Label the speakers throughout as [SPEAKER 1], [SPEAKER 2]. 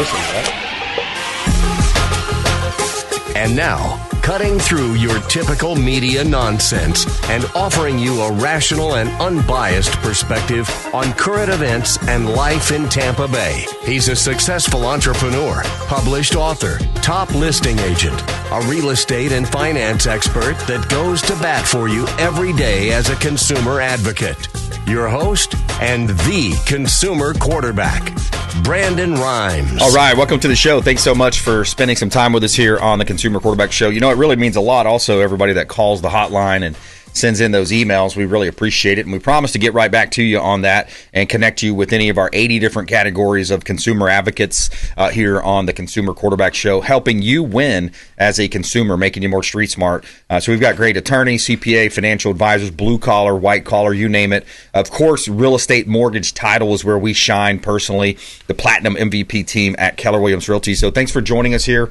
[SPEAKER 1] Listen, right?
[SPEAKER 2] And now, cutting through your typical media nonsense and offering you a rational and unbiased perspective on current events and life in Tampa Bay. He's a successful entrepreneur, published author, top listing agent, a real estate and finance expert that goes to bat for you every day as a consumer advocate. Your host and the consumer quarterback, Brandon Rimes.
[SPEAKER 1] All right, welcome to the show. Thanks so much for spending some time with us here on the Consumer Quarterback Show. You know, it really means a lot also, everybody that calls the hotline and sends in those emails. We really appreciate it, and we promise to get right back to you on that and connect you with any of our 80 different categories of consumer advocates here on the Consumer Quarterback Show, helping you win as a consumer, making you more street smart. So we've got great attorneys, CPA, financial advisors, blue collar, white collar, you name it. Of course, real estate, mortgage, title is where we shine personally, the Platinum MVP team at Keller Realty. So thanks for joining us here.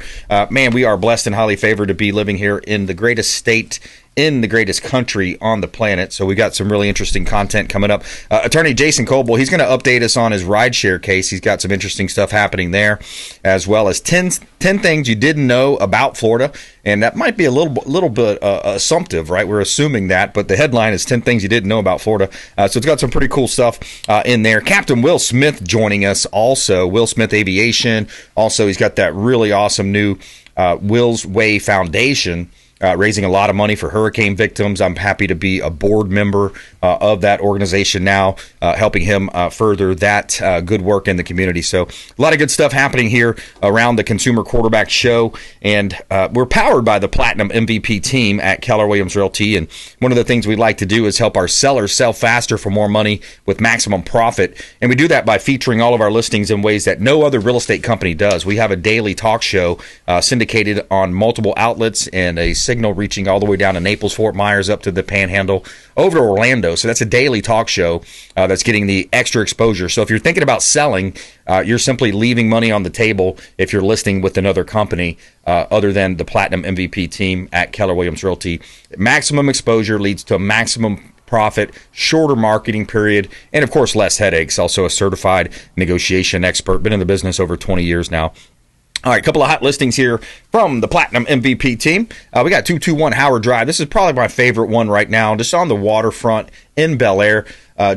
[SPEAKER 1] Man, we are blessed and highly favored to be living here in the greatest state in the greatest country on the planet. So we got some really interesting content coming up. Attorney Jason Kobal, he's going to update us on his rideshare case. He's got some interesting stuff happening there, as well as 10 things you didn't know about Florida. And that might be a little bit assumptive, right? We're assuming that, but the headline is 10 things you didn't know about Florida. So it's got some pretty cool stuff in there. Captain Will Smith joining us also. Will Smith Aviation. Also, he's got that really awesome new Will's Way Foundation, raising a lot of money for hurricane victims. I'm happy to be a board member of that organization now, helping him further that good work in the community. So a lot of good stuff happening here around the Consumer Quarterback Show, and we're powered by the Platinum MVP team at Keller Realty. And one of the things we'd like to do is help our sellers sell faster for more money with maximum profit. And we do that by featuring all of our listings in ways that no other real estate company does. We have a daily talk show syndicated on multiple outlets and a signal reaching all the way down to Naples, Fort Myers, up to the Panhandle, over to Orlando. So that's a daily talk show that's getting the extra exposure. So if you're thinking about selling, you're simply leaving money on the table if you're listing with another company other than the Platinum MVP team at Keller Realty. Maximum exposure leads to maximum profit, shorter marketing period, and of course less headaches. Also a certified negotiation expert, been in the business over 20 years now. All right, a couple of hot listings here from the Platinum MVP team. We got 221 Howard Drive. This is probably my favorite one right now, just on the waterfront in Bel Air.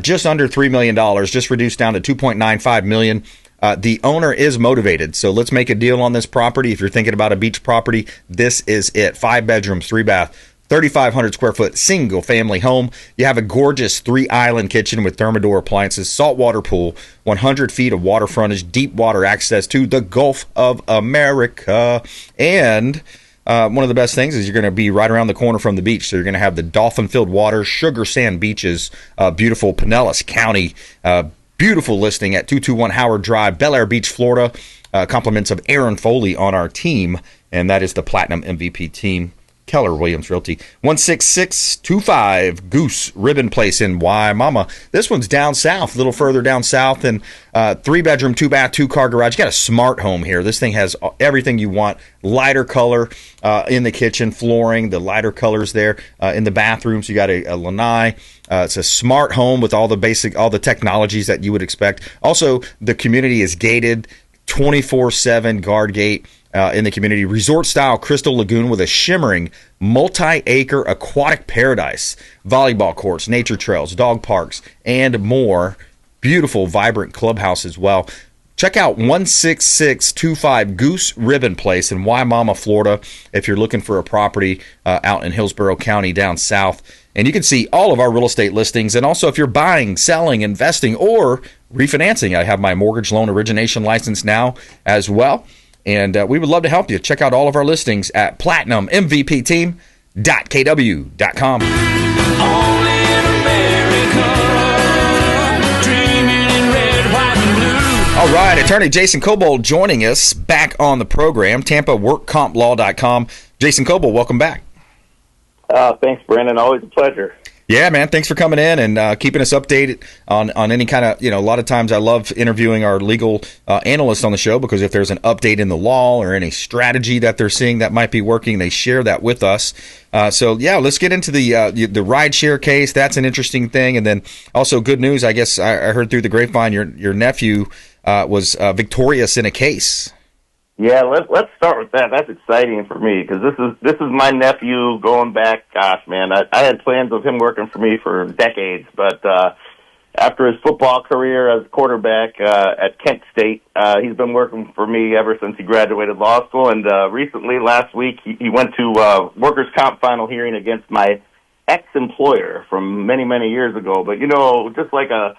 [SPEAKER 1] Just under $3 million, just reduced down to $2.95 million. The owner is motivated, so let's make a deal on this property. If you're thinking about a beach property, this is it. 5 bedrooms, 3 bath. 3,500 square foot single family home. You have a gorgeous 3-island kitchen with Thermador appliances, saltwater pool, 100 feet of water frontage, deep water access to the Gulf of America. And one of the best things is you're going to be right around the corner from the beach. So you're going to have the dolphin-filled water, sugar sand beaches, beautiful Pinellas County, beautiful listing at 221 Howard Drive, Bel Air Beach, Florida. Compliments of Aaron Foley on our team, and that is the Platinum MVP team. Keller Realty. 16625 Goose Ribbon Place in Waimama. This one's down south, a little further down south, and 3-bedroom, 2-bath, 2-car garage. You got a smart home here. This thing has everything you want. Lighter color in the kitchen, flooring, the lighter colors there in the bathrooms. You got a lanai. It's a smart home with all the technologies that you would expect. Also, the community is gated, 24/7 guard gate. In the community, resort-style Crystal Lagoon with a shimmering multi-acre aquatic paradise, volleyball courts, nature trails, dog parks, and more. Beautiful, vibrant clubhouse as well. Check out 16625 Goose Ribbon Place in Waimama, Florida, if you're looking for a property out in Hillsborough County down south. And you can see all of our real estate listings. And also, if you're buying, selling, investing, or refinancing, I have my mortgage loan origination license now as well. And we would love to help you. Check out all of our listings at platinummvpteam.kw.com.
[SPEAKER 3] Only in America, dreaming in red, white, and blue.
[SPEAKER 1] All right, Attorney Jason Kobal joining us back on the program, TampaWorkCompLaw.com. Jason Kobal, welcome back.
[SPEAKER 4] Thanks, Brandon. Always a pleasure.
[SPEAKER 1] Yeah, man. Thanks for coming in and keeping us updated on any kind of, a lot of times I love interviewing our legal analysts on the show because if there's an update in the law or any strategy that they're seeing that might be working, they share that with us. So, yeah, let's get into the rideshare case. That's an interesting thing. And then also good news, I guess I heard through the grapevine your nephew was victorious in a case.
[SPEAKER 4] Yeah, let's start with that. That's exciting for me because this is my nephew going back. Gosh, man, I had plans of him working for me for decades, but after his football career as quarterback at Kent State, he's been working for me ever since he graduated law school. And recently, last week, he went to workers' comp final hearing against my ex-employer from many, many years ago. But just like a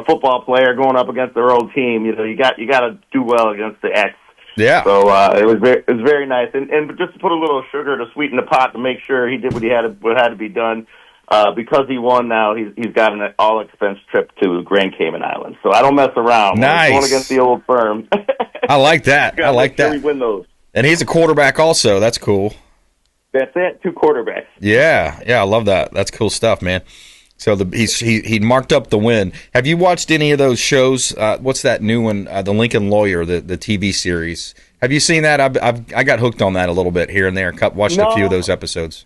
[SPEAKER 4] football player going up against their old team, you got to do well against the ex.
[SPEAKER 1] Yeah.
[SPEAKER 4] So it was very nice, and just to put a little sugar to sweeten the pot to make sure he did what had to be done. Because he won now, he's got an all-expense trip to Grand Cayman Islands. So I don't mess around.
[SPEAKER 1] Nice.
[SPEAKER 4] Going against the old firm.
[SPEAKER 1] I like that. I like that.
[SPEAKER 4] We win those.
[SPEAKER 1] And he's a quarterback also. That's cool.
[SPEAKER 4] That's it. 2 quarterbacks.
[SPEAKER 1] Yeah. I love that. That's cool stuff, man. So he marked up the win. Have you watched any of those shows? What's that new one? The Lincoln Lawyer, the TV series. Have you seen that? I got hooked on that a little bit here and there. Watched a few of those episodes.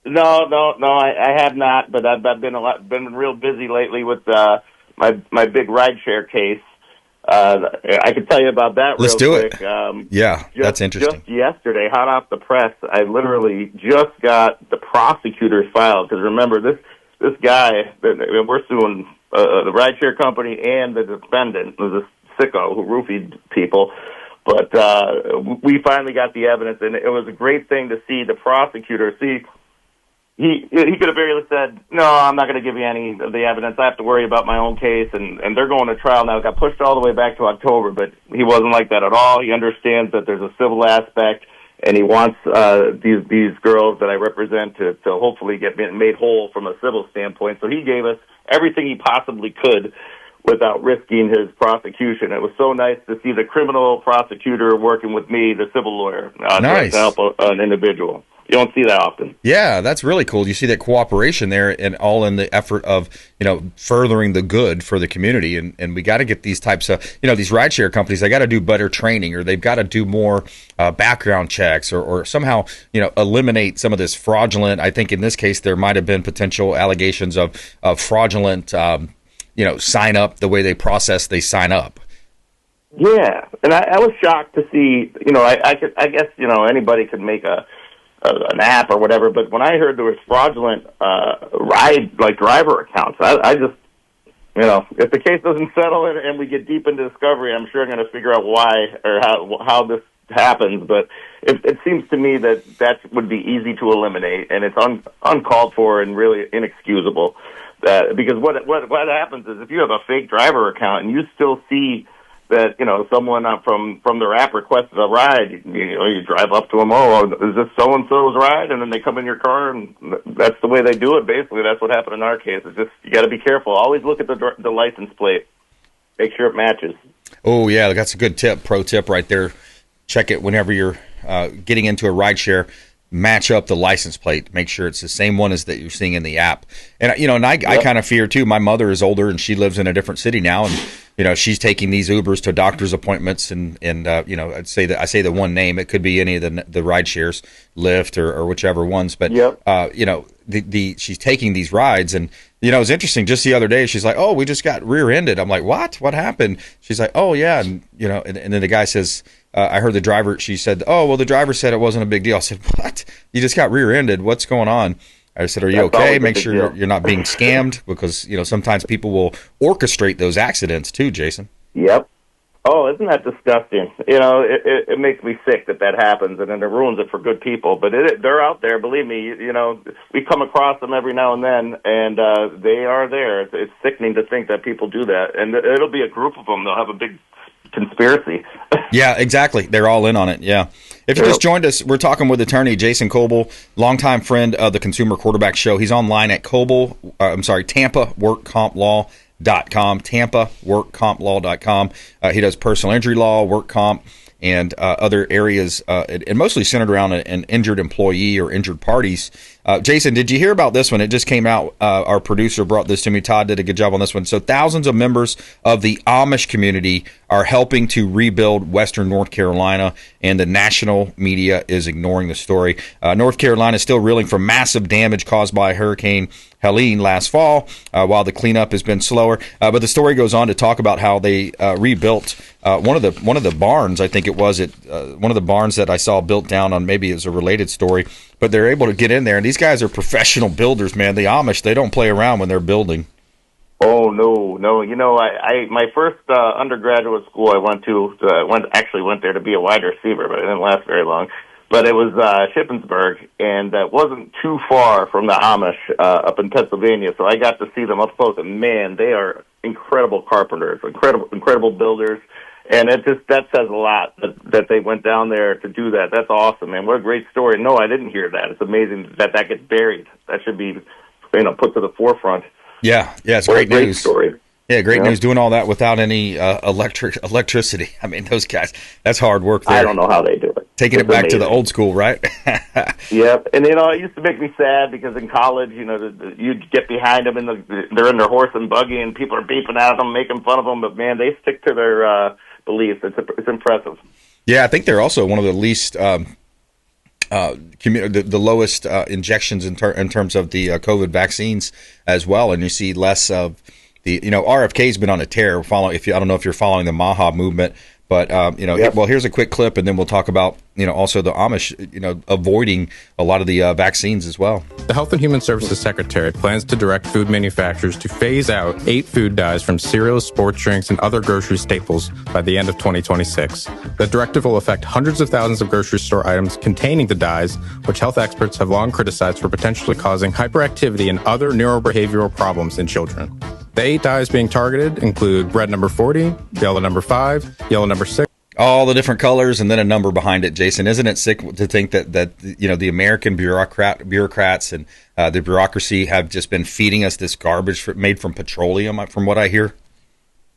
[SPEAKER 4] No, I have not. But I've been real busy lately with my big rideshare case. I could tell you about that.
[SPEAKER 1] Let's
[SPEAKER 4] real
[SPEAKER 1] do
[SPEAKER 4] quick.
[SPEAKER 1] it. That's interesting.
[SPEAKER 4] Just yesterday, hot off the press, I literally just got the prosecutor's file because remember this guy that we're suing the rideshare company and the defendant was a sicko who roofied people. But we finally got the evidence, and it was a great thing to see the prosecutor see. He could have very well said, no, I'm not going to give you any of the evidence. I have to worry about my own case, and they're going to trial now. It got pushed all the way back to October, but he wasn't like that at all. He understands that there's a civil aspect, and he wants these girls that I represent to hopefully get made whole from a civil standpoint. So he gave us everything he possibly could without risking his prosecution. It was so nice to see the criminal prosecutor working with me, the civil lawyer,
[SPEAKER 1] nice.
[SPEAKER 4] to help an individual. You don't see that often.
[SPEAKER 1] Yeah, that's really cool. You see that cooperation there, and all in the effort of furthering the good for the community. And we got to get these types of these rideshare companies. They got to do better training, or they've got to do more background checks, or somehow eliminate some of this fraudulent. I think in this case there might have been potential allegations of fraudulent sign up, the way they sign up.
[SPEAKER 4] Yeah, and I was shocked to see. I guess anybody could make an app or whatever, but when I heard there was fraudulent driver accounts, I just if the case doesn't settle and we get deep into discovery, I'm sure I'm going to figure out why or how this happens. But it seems to me that would be easy to eliminate, and it's uncalled for and really inexcusable. Because what happens is if you have a fake driver account and you still see that someone from their app requested a ride, you drive up to them. Oh, is this so and so's ride? And then they come in your car, and that's the way they do it. Basically, that's what happened in our case. It's just you got to be careful. Always look at the license plate. Make sure it matches.
[SPEAKER 1] Oh yeah, that's a good tip. Pro tip right there. Check it whenever you're getting into a rideshare. Match up the license plate. Make sure it's the same one as that you're seeing in the app. And I kind of fear too. My mother is older and she lives in a different city now, and she's taking these Ubers to doctor's appointments, and I say the one name. It could be any of the ride shares, Lyft or whichever ones. But she's taking these rides, and it's interesting. Just the other day, she's like, "Oh, we just got rear-ended." I'm like, "What? What happened?" She's like, "Oh yeah," and and then the guy says, I heard the driver. She said, "Oh well, the driver said it wasn't a big deal." I said, "What? You just got rear-ended? What's going on?" I said, "Are you okay? Make sure you're not being scammed, because sometimes people will orchestrate those accidents too." Jason.
[SPEAKER 4] Yep. Oh, isn't that disgusting? It makes me sick that happens, and then it ruins it for good people. But they're out there, believe me. We come across them every now and then, and they are there. It's sickening to think that people do that, and it'll be a group of them. They'll have a big conspiracy.
[SPEAKER 1] Yeah, exactly. They're all in on it. Yeah. If you just joined us, we're talking with attorney Jason Kobal, longtime friend of the Consumer Quarterback Show. He's online at TampaWorkCompLaw.com, TampaWorkCompLaw.com. He does personal injury law, work comp, and other areas, and mostly centered around an injured employee or injured parties. Jason, did you hear about this one? It just came out. Our producer brought this to me. Todd did a good job on this one. So thousands of members of the Amish community are helping to rebuild Western North Carolina, and the national media is ignoring the story. North Carolina is still reeling from massive damage caused by Hurricane Helene last fall, while the cleanup has been slower. But the story goes on to talk about how they rebuilt one of the barns. I think it was one of the barns that I saw built down on, maybe it was a related story. But they're able to get in there, and these guys are professional builders, man. The Amish, they don't play around when they're building.
[SPEAKER 4] Oh no! You know, I my first undergraduate school I went to, went there to be a wide receiver, but it didn't last very long. But it was Shippensburg, and that wasn't too far from the Amish up in Pennsylvania. So I got to see them up close, and man, they are incredible carpenters, incredible builders, and that says a lot that they went down there to do that. That's awesome, man. What a great story. No, I didn't hear that. It's amazing that gets buried. That should be, put to the forefront.
[SPEAKER 1] Yeah, it's great news.
[SPEAKER 4] Great story.
[SPEAKER 1] Yeah, great news. Doing all that without any electricity. I mean, those guys, that's hard work there.
[SPEAKER 4] I don't know how they do it.
[SPEAKER 1] Taking it back to the old school, right?
[SPEAKER 4] Yep. And, it used to make me sad because in college, you'd get behind them and they're in their horse and buggy and people are beeping at them, making fun of them. But, man, they stick to their beliefs. It's impressive. Yeah,
[SPEAKER 1] I think they're also one of the least the lowest injections in terms of the COVID vaccines as well. And you see less of the, RFK's been on a tear. I don't know if you're following the Maha movement, but
[SPEAKER 4] Yep.
[SPEAKER 1] Well, here's a quick clip, and then we'll talk about also the Amish avoiding a lot of the vaccines as well.
[SPEAKER 5] The Health and Human Services Secretary plans to direct food manufacturers to phase out 8 food dyes from cereals, sports drinks, and other grocery staples by the end of 2026. The directive will affect hundreds of thousands of grocery store items containing the dyes, which health experts have long criticized for potentially causing hyperactivity and other neurobehavioral problems in children. The 8 dyes being targeted include red number 40, yellow number 5, yellow number 6.
[SPEAKER 1] All the different colors and then a number behind it, Jason. Isn't it sick to think that the American bureaucrats and the bureaucracy have just been feeding us this garbage made from petroleum, from what I hear?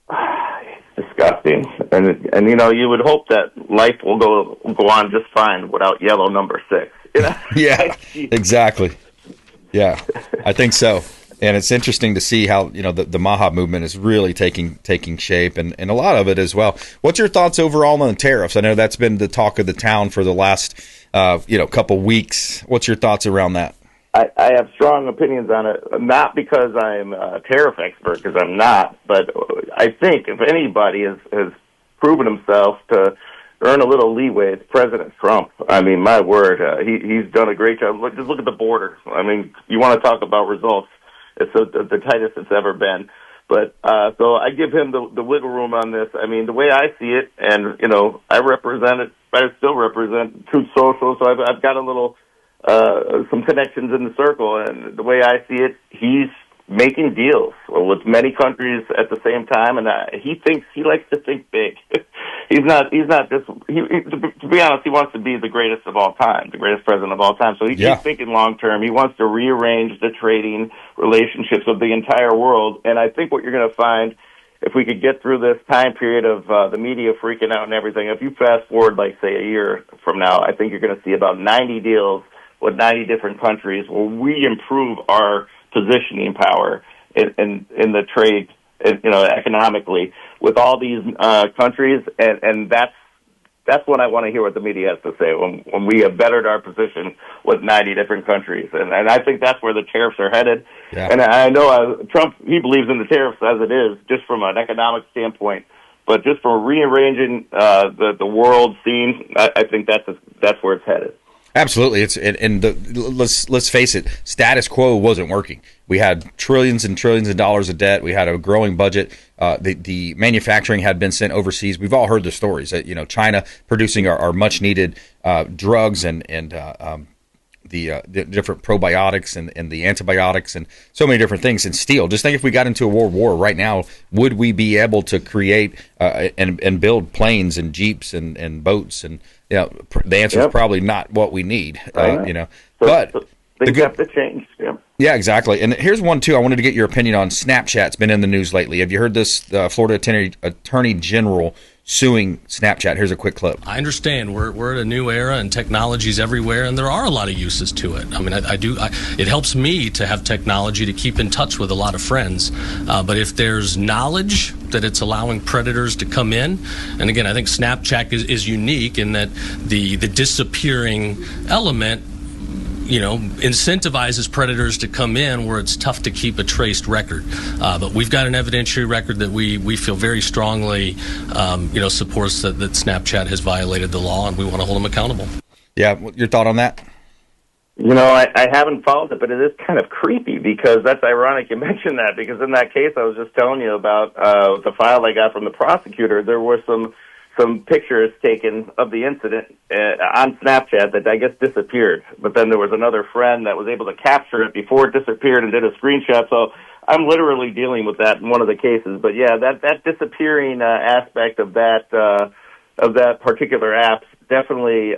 [SPEAKER 4] It's disgusting. And you would hope that life will go on just fine without yellow number 6.
[SPEAKER 1] Yeah, exactly. Yeah, I think so. And it's interesting to see how the Maha movement is really taking shape, and a lot of it as well. What's your thoughts overall on the tariffs? I know that's been the talk of the town for the last couple weeks. What's your thoughts around that?
[SPEAKER 4] I have strong opinions on it, not because I'm a tariff expert, because I'm not, but I think if anybody has proven himself to earn a little leeway, it's President Trump. I mean, my word, he's done a great job. Just look at the border. I mean, you want to talk about results. It's the tightest it's ever been. But so I give him the wiggle room on this. I mean, the way I see it, and, I still represent Truth Social, so I've got a little, some connections in the circle. And the way I see it, he's making deals with many countries at the same time, and he likes to think big. he's not just, to be honest, he wants to be the greatest of all time, the greatest president of all time. So he's thinking long term. He wants to rearrange the trading relationships of the entire world. And I think what you're going to find, if we could get through this time period of the media freaking out and everything, if you fast forward, like, say, a year from now, I think you're going to see about 90 deals with 90 different countries where we improve our positioning power in the trade, economically with all these countries, and that's what I want to hear what the media has to say when we have bettered our position with 90 different countries, and I think that's where the tariffs are headed. Yeah. And I know Trump, he believes in the tariffs as it is, just from an economic standpoint, but just for rearranging the world scene, I think that's where it's headed.
[SPEAKER 1] Absolutely, let's face it, status quo wasn't working. We had trillions and trillions of dollars of debt. We had a growing budget. The manufacturing had been sent overseas. We've all heard the stories that China producing our much needed drugs and the different probiotics and the antibiotics and so many different things, and steel. Just think if we got into a world war right now, would we be able to create and build planes and jeeps and boats? And the answer is probably not what we need. But
[SPEAKER 4] things have to change. Yeah.
[SPEAKER 1] Yeah, exactly. And here's one, too. I wanted to get your opinion on Snapchat. It's been in the news lately. Have you heard this? Florida Attorney General suing Snapchat. Here's a quick clip.
[SPEAKER 6] I understand we're at a new era and technology's everywhere, and there are a lot of uses to it. I mean, it helps me to have technology to keep in touch with a lot of friends. But if there's knowledge that it's allowing predators to come in, and again, I think Snapchat is unique in that the disappearing element, incentivizes predators to come in where it's tough to keep a traced record. But we've got an evidentiary record that we feel very strongly, supports that Snapchat has violated the law, and we want to hold them accountable.
[SPEAKER 1] Yeah, your thought on that?
[SPEAKER 4] I haven't followed it, but it is kind of creepy because that's ironic you mentioned that, because in that case I was just telling you about the file I got from the prosecutor. There were some pictures taken of the incident on Snapchat that I guess disappeared. But then there was another friend that was able to capture it before it disappeared and did a screenshot. So I'm literally dealing with that in one of the cases. But yeah, that disappearing aspect of that particular app definitely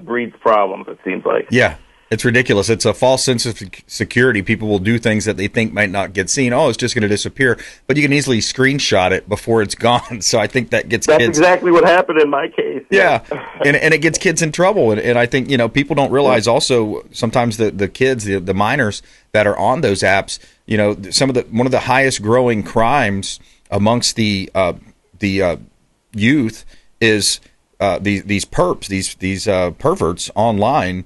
[SPEAKER 4] breeds problems, it seems like.
[SPEAKER 1] Yeah. It's ridiculous. It's a false sense of security. People will do things that they think might not get seen. Oh, it's just going to disappear. But you can easily screenshot it before it's gone. So I think that gets
[SPEAKER 4] That's
[SPEAKER 1] kids.
[SPEAKER 4] exactly what happened in my case.
[SPEAKER 1] Yeah. and it gets kids in trouble. And I think, people don't realize also sometimes the kids, the minors that are on those apps, one of the highest growing crimes amongst the youth is these perps, these perverts online.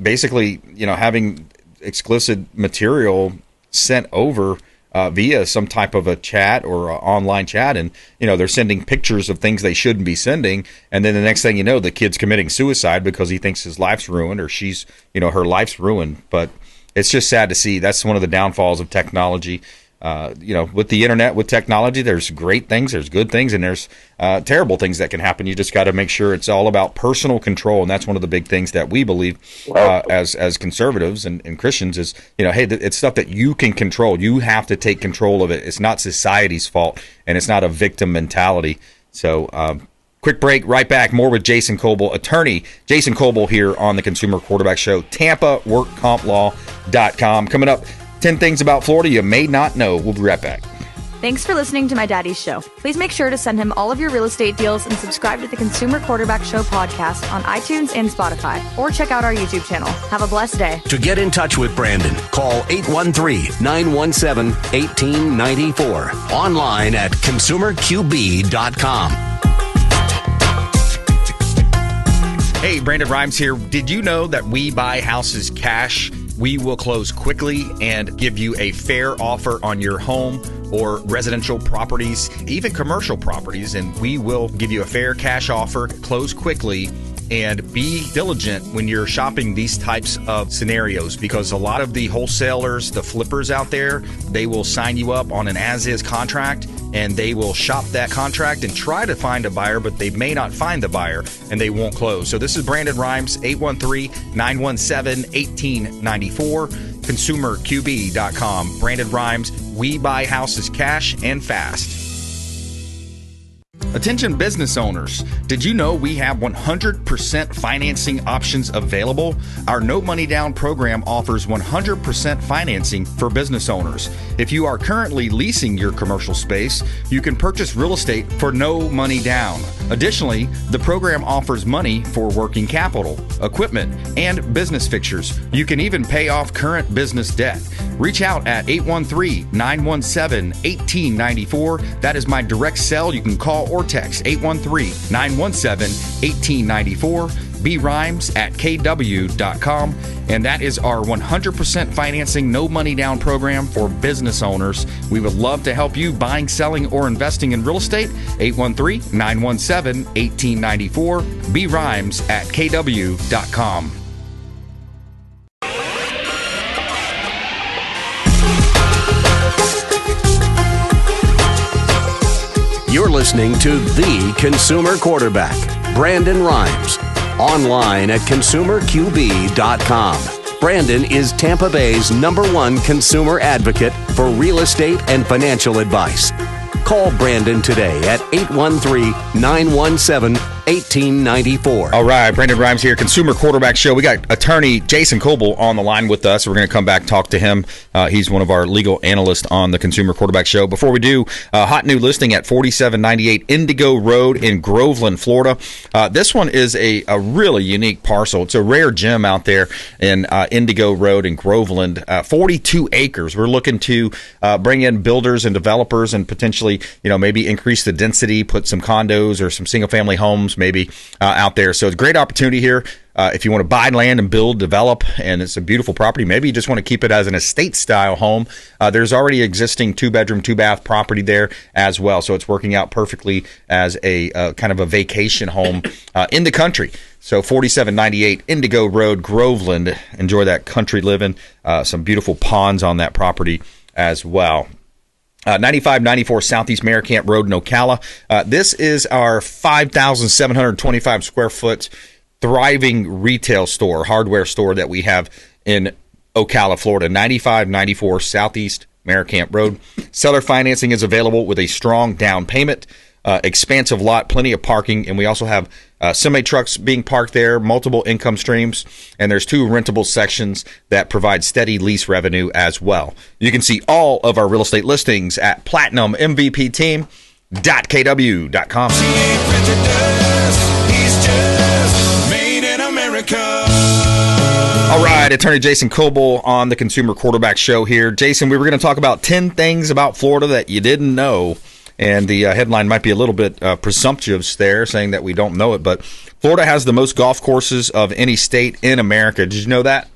[SPEAKER 1] Basically, having explicit material sent over via some type of a chat or online chat, and they're sending pictures of things they shouldn't be sending, and then the next thing you know, the kid's committing suicide because he thinks his life's ruined, or she's, her life's ruined. But it's just sad to see. That's one of the downfalls of technology. With the internet, with technology, there's great things, there's good things, and there's terrible things that can happen. You just got to make sure it's all about personal control, and that's one of the big things that we believe as conservatives and Christians is, hey, it's stuff that you can control. You have to take control of it. It's not society's fault, and it's not a victim mentality. So, quick break, right back. More with Jason Kobal, attorney Jason Kobal here on the Consumer Quarterback Show, TampaWorkCompLaw.com. Coming up, 10 things about Florida you may not know. We'll be right back.
[SPEAKER 7] Thanks for listening to my daddy's show. Please make sure to send him all of your real estate deals and subscribe to the Consumer Quarterback Show podcast on iTunes and Spotify, or check out our YouTube channel. Have a blessed day.
[SPEAKER 2] To get in touch with Brandon, call 813-917-1894. Online at consumerqb.com.
[SPEAKER 1] Hey, Brandon BRimes here. Did you know that we buy houses cash? We will close quickly and give you a fair offer on your home or residential properties, even commercial properties, and we will give you a fair cash offer, close quickly, and be diligent when you're shopping these types of scenarios, because a lot of the wholesalers, the flippers out there, they will sign you up on an as-is contract, and they will shop that contract and try to find a buyer, but they may not find the buyer, and they won't close. So this is Brandon BRimes, 813-917-1894, consumerqb.com. Brandon BRimes, we buy houses cash and fast. Attention business owners, did you know we have 100% financing options available? Our no money down program offers 100% financing for business owners. If you are currently leasing your commercial space, you can purchase real estate for no money down. Additionally, the program offers money for working capital, equipment, and business fixtures. You can even pay off current business debt. Reach out at 813-917-1894. That is my direct cell. You can call or text 813-917-1894. BRimes at kw.com. And that is our 100% financing, no money down program for business owners. We would love to help you buying, selling, or investing in real estate. 813-917-1894. BRimes at kw.com.
[SPEAKER 2] You're listening to The Consumer Quarterback, Brandon BRimes. Online at consumerqb.com. Brandon is Tampa Bay's #1 consumer advocate for real estate and financial advice. Call Brandon today at 813-917-1894. 1894.
[SPEAKER 1] All right, Brandon BRimes here, Consumer Quarterback Show. We got Attorney Jason Kobal on the line with us. We're going to come back, talk to him. He's one of our legal analysts on the Consumer Quarterback Show. Before we do, hot new listing at 4798 Indigo Road in Groveland, Florida. This one is a really unique parcel. It's a rare gem out there in Indigo Road in Groveland. 42 acres. We're looking to bring in builders and developers and potentially, maybe increase the density, put some condos or some single-family homes maybe out there. So it's a great opportunity here. If you want to buy land and build, develop, and it's a beautiful property, maybe you just want to keep it as an estate-style home. There's already existing 2-bedroom, 2-bath property there as well. So it's working out perfectly as a kind of a vacation home in the country. So 4798 Indigo Road, Groveland. Enjoy that country living. Some beautiful ponds on that property as well. 9594 Southeast Mayor Camp Road in Ocala. This is our 5,725 square foot thriving retail store, hardware store that we have in Ocala, Florida. 9594 Southeast Mayor Camp Road. Seller financing is available with a strong down payment. Expansive lot, plenty of parking, and we also have semi trucks being parked there, multiple income streams, and there's 2 rentable sections that provide steady lease revenue as well. You can see all of our real estate listings at platinummvpteam.kw.com. All right, Attorney Jason Kobal on the Consumer Quarterback Show here. Jason, we were going to talk about 10 things about Florida that you didn't know. And the headline might be a little bit presumptuous there, saying that we don't know it. But Florida has the most golf courses of any state in America. Did you know that?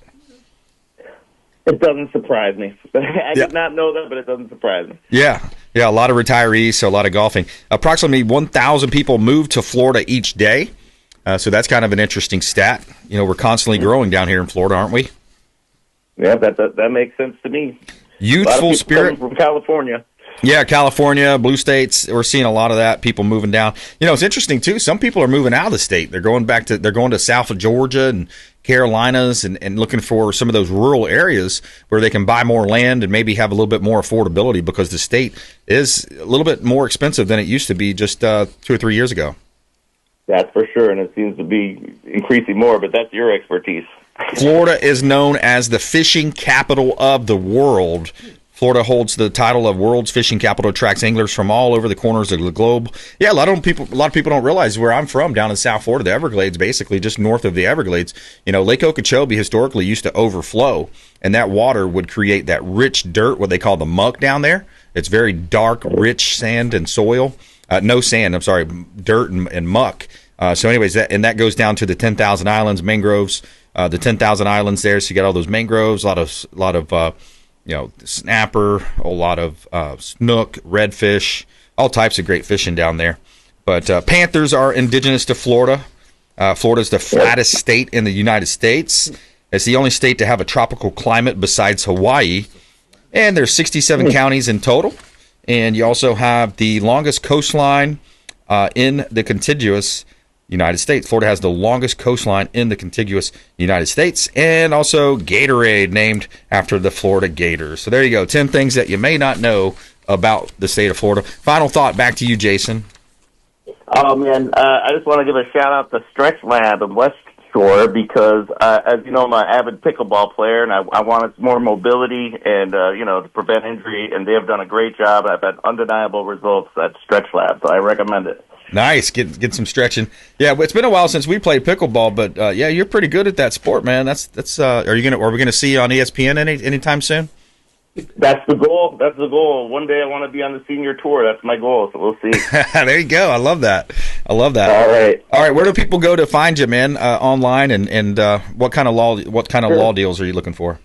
[SPEAKER 4] It doesn't surprise me. I did not know that, but it doesn't surprise me.
[SPEAKER 1] Yeah, a lot of retirees, so a lot of golfing. Approximately 1,000 people move to Florida each day. So that's kind of an interesting stat. We're constantly growing down here in Florida, aren't we?
[SPEAKER 4] Yeah, that makes sense to me.
[SPEAKER 1] Youthful spirit
[SPEAKER 4] from California.
[SPEAKER 1] Yeah, California, blue states, we're seeing a lot of that, people moving down. It's interesting, too. Some people are moving out of the state. They're going to south of Georgia and Carolinas and looking for some of those rural areas where they can buy more land and maybe have a little bit more affordability because the state is a little bit more expensive than it used to be just 2 or 3 years ago.
[SPEAKER 4] That's for sure, and it seems to be increasing more, but that's your expertise.
[SPEAKER 1] Florida is known as the fishing capital of the world. Florida holds the title of world's fishing capital, attracts anglers from all over the corners of the globe. Yeah, a lot of people don't realize where I'm from, down in South Florida, the Everglades, basically just north of the Everglades. Lake Okeechobee historically used to overflow, and that water would create that rich dirt, what they call the muck down there. It's very dark, rich sand and soil. No sand, I'm sorry, dirt and muck. So anyways, that goes down to the 10,000 islands, mangroves, the 10,000 islands there. So you got all those mangroves, a lot of snapper, a lot of snook, redfish, all types of great fishing down there. But panthers are indigenous to Florida. Florida's the flattest state in the United States. It's the only state to have a tropical climate besides Hawaii. And there's 67 counties in total. And you also have the longest coastline in the contiguous United States. Florida has the longest coastline in the contiguous United States, and also Gatorade, named after the Florida Gators. So there you go, 10 things that you may not know about the state of Florida. Final thought, back to you, Jason.
[SPEAKER 4] Oh, man, I just want to give a shout-out to Stretch Lab in West Shore because, as you know, I'm an avid pickleball player, and I wanted more mobility and, to prevent injury, and they have done a great job. I've had undeniable results at Stretch Lab, so I recommend it.
[SPEAKER 1] Nice, get some stretching. Yeah, it's been a while since we played pickleball, but yeah, you're pretty good at that sport, man. Are we gonna see you on ESPN anytime soon?
[SPEAKER 4] That's the goal. One day I want to be on the senior tour. That's my goal. So we'll see.
[SPEAKER 1] There you go. I love that.
[SPEAKER 4] All right.
[SPEAKER 1] Where do people go to find you, man? Online and what kind of law deals are you looking for?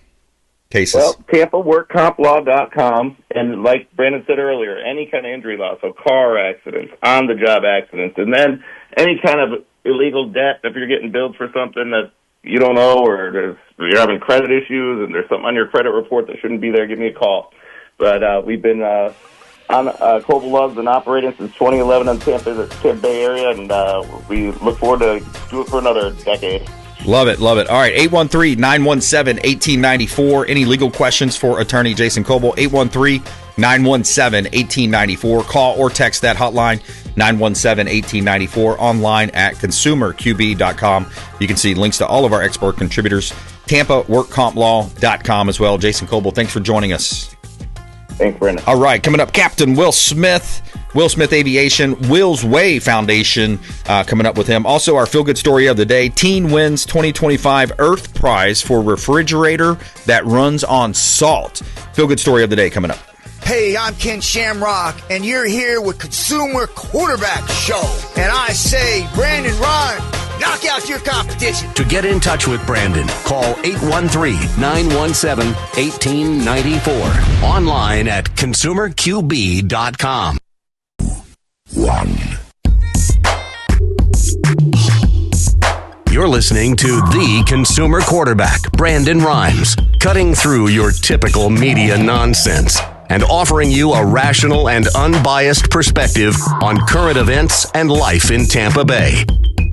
[SPEAKER 1] Cases.
[SPEAKER 4] Well, TampaWorkCompLaw.com, and like Brandon said earlier, any kind of injury law, so car accidents, on-the-job accidents, and then any kind of illegal debt if you're getting billed for something that you don't know, or you're having credit issues and there's something on your credit report that shouldn't be there, give me a call. But we've been on Kobal Law has been operating since 2011 in the Tampa Bay area, and we look forward to do it for another decade.
[SPEAKER 1] Love it, love it. All right, 813-917-1894. Any legal questions for Attorney Jason Kobal? 813-917-1894. Call or text that hotline, 917-1894. Online at consumerqb.com. You can see links to all of our expert contributors. TampaWorkCompLaw.com as well. Jason Kobal, thanks for joining us.
[SPEAKER 4] Thanks, Brendan.
[SPEAKER 1] All right, coming up, Captain Will Smith, Will Smith Aviation, Will's Hwy Foundation, coming up with him. Also, our feel-good story of the day, teen wins 2025 Earth Prize for refrigerator that runs on salt. Feel-good story of the day coming up.
[SPEAKER 8] Hey, I'm Ken Shamrock, and you're here with Consumer Quarterback Show. And I say, Brandon Rhyme, knock out your competition.
[SPEAKER 2] To get in touch with Brandon, call 813-917-1894. Online at consumerqb.com. You're listening to the Consumer Quarterback, Brandon Rhymes, cutting through your typical media nonsense and offering you a rational and unbiased perspective on current events and life in Tampa Bay.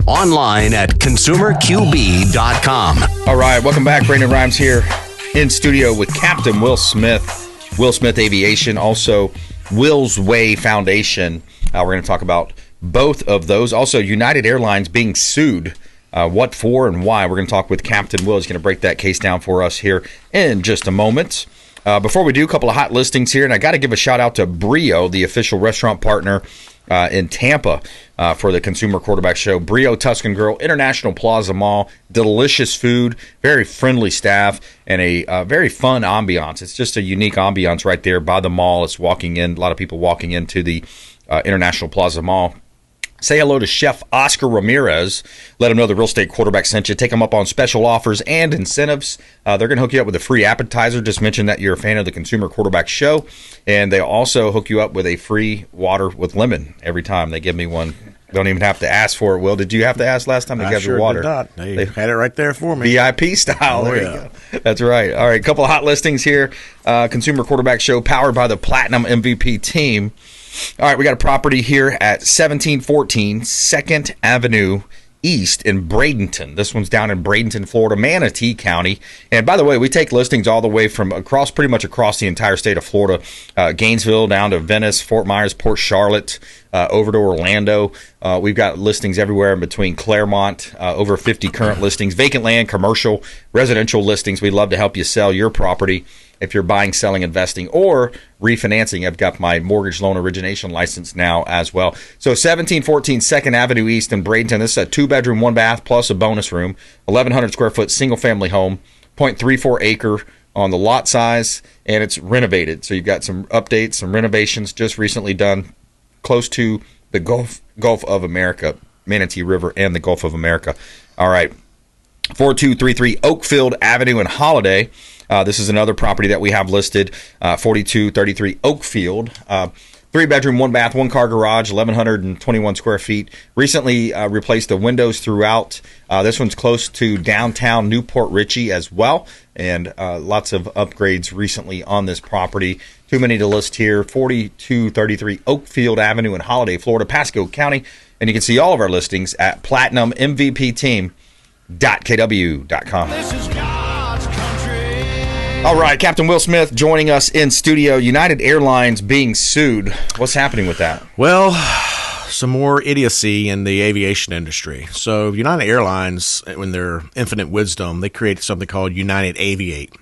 [SPEAKER 2] Online at consumerqb.com.
[SPEAKER 1] All right, welcome back. Brandon Rhymes here in studio with Captain Will Smith, Will Smith Aviation, also Will's Hwy Foundation. We're going to talk about both of those. Also, United Airlines being sued. What for and why? We're going to talk with Captain Will. He's going to break that case down for us here in just a moment. Before we do, a couple of hot listings here, and I got to give a shout out to Brio, the official restaurant partner in Tampa for the Consumer Quarterback Show. Brio Tuscan Grill, International Plaza Mall, delicious food, very friendly staff, and a very fun ambiance. It's just a unique ambiance right there by the mall. It's walking in, a lot of people walking into the International Plaza Mall. Say hello to Chef Oscar Ramirez. Let him know the Real Estate Quarterback sent you. Take them up on special offers and incentives. They're going to hook you up with a free appetizer. Just mention that you're a fan of the Consumer Quarterback Show. And they also hook you up with a free water with lemon every time they give me one. Don't even have to ask for it, Will. Did you have to ask last time they gave you water?
[SPEAKER 9] Did not. They had it right there for me.
[SPEAKER 1] VIP style. There you go. That's right. All right, a couple of hot listings here. Consumer Quarterback Show powered by the Platinum MVP team. All right, we got a property here at 1714 2nd Avenue East in Bradenton. This one's down in Bradenton, Florida, Manatee County. And by the way, we take listings all the way from pretty much across the entire state of Florida, Gainesville down to Venice, Fort Myers, Port Charlotte, over to Orlando. We've got listings everywhere in between Claremont, over 50 current listings, vacant land, commercial, residential listings. We'd love to help you sell your property. If you're buying, selling, investing, or refinancing, I've got my mortgage loan origination license now as well. So 1714 2nd Avenue East in Bradenton. This is a 2-bedroom, 1-bath plus a bonus room, 1,100 square foot single family home, 0.34 acre on the lot size, and it's renovated. So you've got some updates, some renovations just recently done close to the Gulf of America, Manatee River and the Gulf of America. All right, 4233 Oakfield Avenue in Holiday. This is another property that we have listed, 4233 Oakfield. 3-bedroom, 1-bath, 1-car garage, 1,121 square feet. Recently replaced the windows throughout. This one's close to downtown Newport Richey as well, and lots of upgrades recently on this property. Too many to list here. 4233 Oakfield Avenue in Holiday, Florida, Pasco County. And you can see all of our listings at platinummvpteam.kw.com.
[SPEAKER 3] This is God's country.
[SPEAKER 1] All right, Captain Will Smith joining us in studio. United Airlines being sued. What's happening with that?
[SPEAKER 9] Well, some more idiocy in the aviation industry. So United Airlines, in their infinite wisdom, they created something called United Aviate.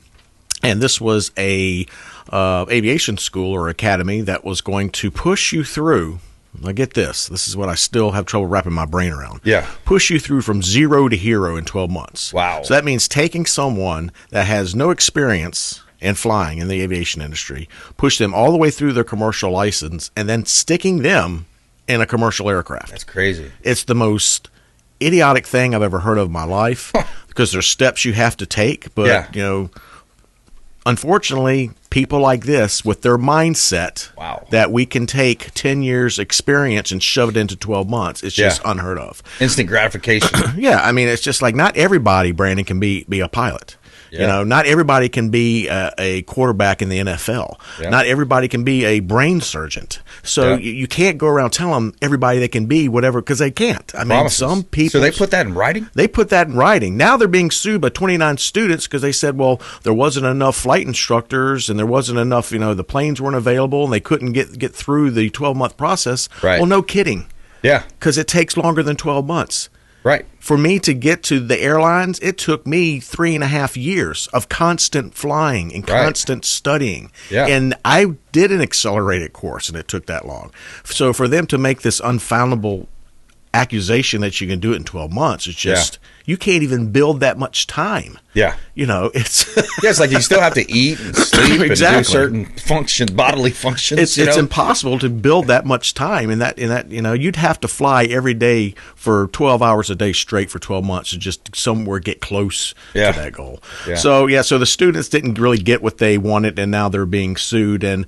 [SPEAKER 9] And this was a aviation school or academy that was going to push you through. Now get this. This is what I still have trouble wrapping my brain around.
[SPEAKER 1] Yeah.
[SPEAKER 9] Push you through from 0 to hero in 12 months.
[SPEAKER 1] Wow.
[SPEAKER 9] So that means taking someone that has no experience in flying in the aviation industry, push them all the way through their commercial license, and then sticking them in a commercial aircraft.
[SPEAKER 1] That's crazy.
[SPEAKER 9] It's the most idiotic thing I've ever heard of in my life because there's steps you have to take. But, you know, unfortunately, people like this with their mindset that we can take 10 years experience and shove it into 12 months, it's just unheard of.
[SPEAKER 1] Instant gratification.
[SPEAKER 9] Yeah, I mean, it's just like not everybody, Brandon, can be a pilot. Not everybody can be a quarterback in the NFL. Not everybody can be a brain surgeon. So you can't go around telling everybody they can be whatever, because they can't. I mean, some people.
[SPEAKER 1] So they put that in writing?
[SPEAKER 9] They put that in writing. Now they're being sued by 29 students because they said, well, there wasn't enough flight instructors and there wasn't enough, the planes weren't available and they couldn't get through the 12-month process.
[SPEAKER 1] Right.
[SPEAKER 9] Well, no kidding.
[SPEAKER 1] Yeah.
[SPEAKER 9] Because it takes longer than 12 months.
[SPEAKER 1] Right.
[SPEAKER 9] For me to get to the airlines, it took me 3.5 years of constant flying and constant studying.
[SPEAKER 1] Yeah.
[SPEAKER 9] And I did an accelerated course, and it took that long. So for them to make this unfoundable accusation that you can do it in 12 months, it's just you can't even build that much time.
[SPEAKER 1] Yeah.
[SPEAKER 9] It's
[SPEAKER 1] it's like you still have to eat and sleep and do certain bodily functions.
[SPEAKER 9] It's impossible to build that much time in that you'd have to fly every day for 12 hours a day straight for 12 months to just somewhere get close to that goal. Yeah. So the students didn't really get what they wanted, and now they're being sued. And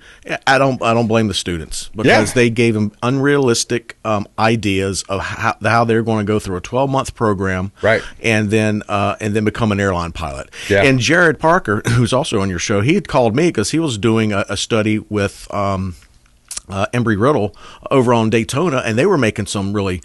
[SPEAKER 9] I don't blame the students because they gave them unrealistic ideas of how they're going to go through a 12-month program,
[SPEAKER 1] right? And then
[SPEAKER 9] become an airline pilot.
[SPEAKER 1] Yeah.
[SPEAKER 9] And Jared Parker, who's also on your show, he had called me because he was doing a study with Embry-Riddle over on Daytona, and they were making some really